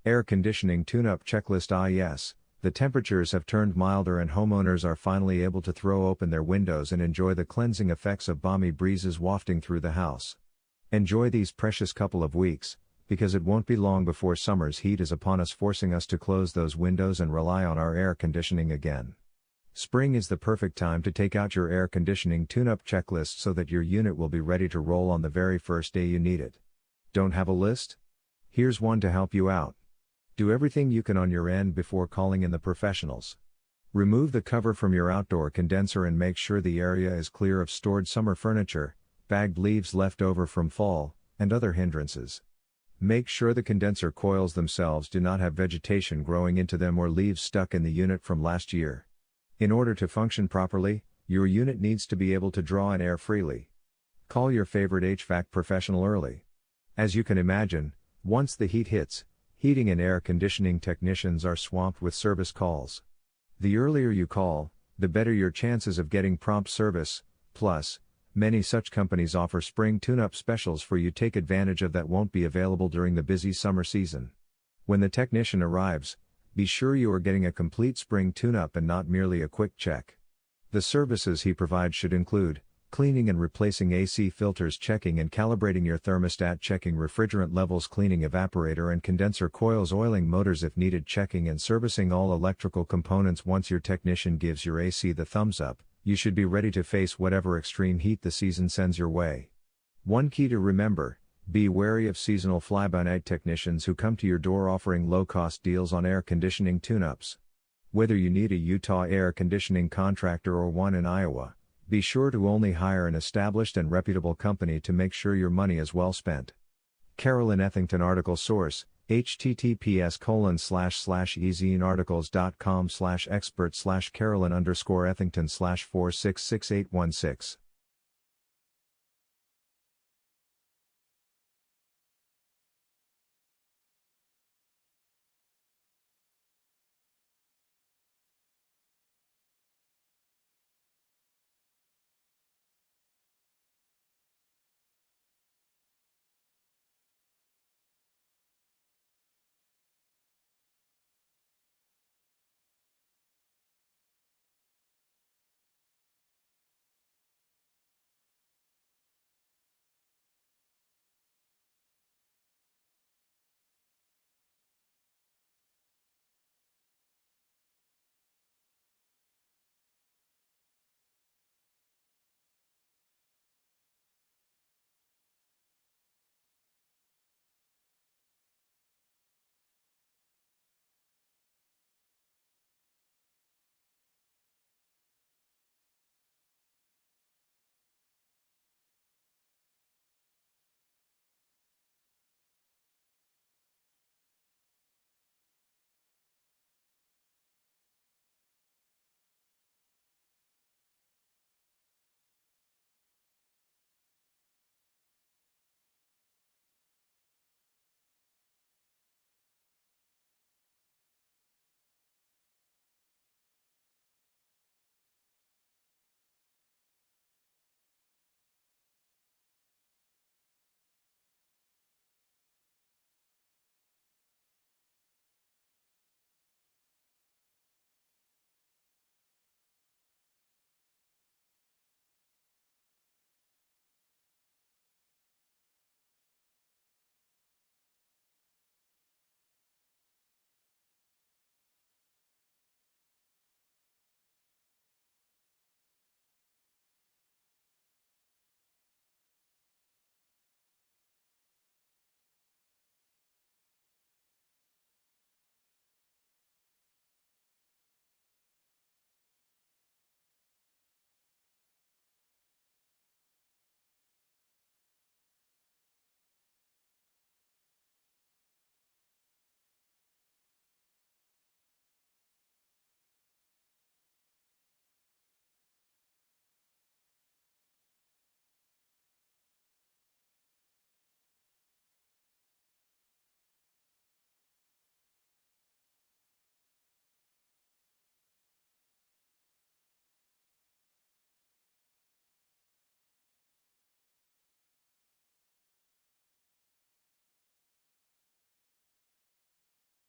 Air conditioning tune-up checklist. Yes, the temperatures have turned milder and homeowners are finally able to throw open their windows and enjoy the cleansing effects of balmy breezes wafting through the house. Enjoy these precious couple of weeks, because it won't be long before summer's heat is upon us, forcing us to close those windows and rely on our air conditioning again. Spring is the perfect time to take out your air conditioning tune-up checklist so that your unit will be ready to roll on the very first day you need it. Don't have a list? Here's one to help you out. Do everything you can on your end before calling in the professionals. Remove the cover from your outdoor condenser and make sure the area is clear of stored summer furniture, bagged leaves left over from fall, and other hindrances. Make sure the condenser coils themselves do not have vegetation growing into them or leaves stuck in the unit from last year. In order to function properly, your unit needs to be able to draw in air freely. Call your favorite HVAC professional early. As you can imagine, once the heat hits, heating and air conditioning technicians are swamped with service calls. The earlier you call, the better your chances of getting prompt service. Plus, many such companies offer spring tune-up specials for you. Take advantage of that won't be available during the busy summer season. When the technician arrives, be sure you are getting a complete spring tune-up and not merely a quick check. The services he provides should include cleaning and replacing AC filters, checking and calibrating your thermostat, checking refrigerant levels, cleaning evaporator and condenser coils, oiling motors if needed, checking and servicing all electrical components. Once your technician gives your AC the thumbs up, you should be ready to face whatever extreme heat the season sends your way. One key to remember: be wary of seasonal fly-by-night technicians who come to your door offering low-cost deals on air conditioning tune-ups. Whether you need a Utah air conditioning contractor or one in Iowa, be sure to only hire an established and reputable company to make sure your money is well spent. Carolyn Ethington article source, https://ezinearticles.com/expert/Carolyn_Ethington/4668816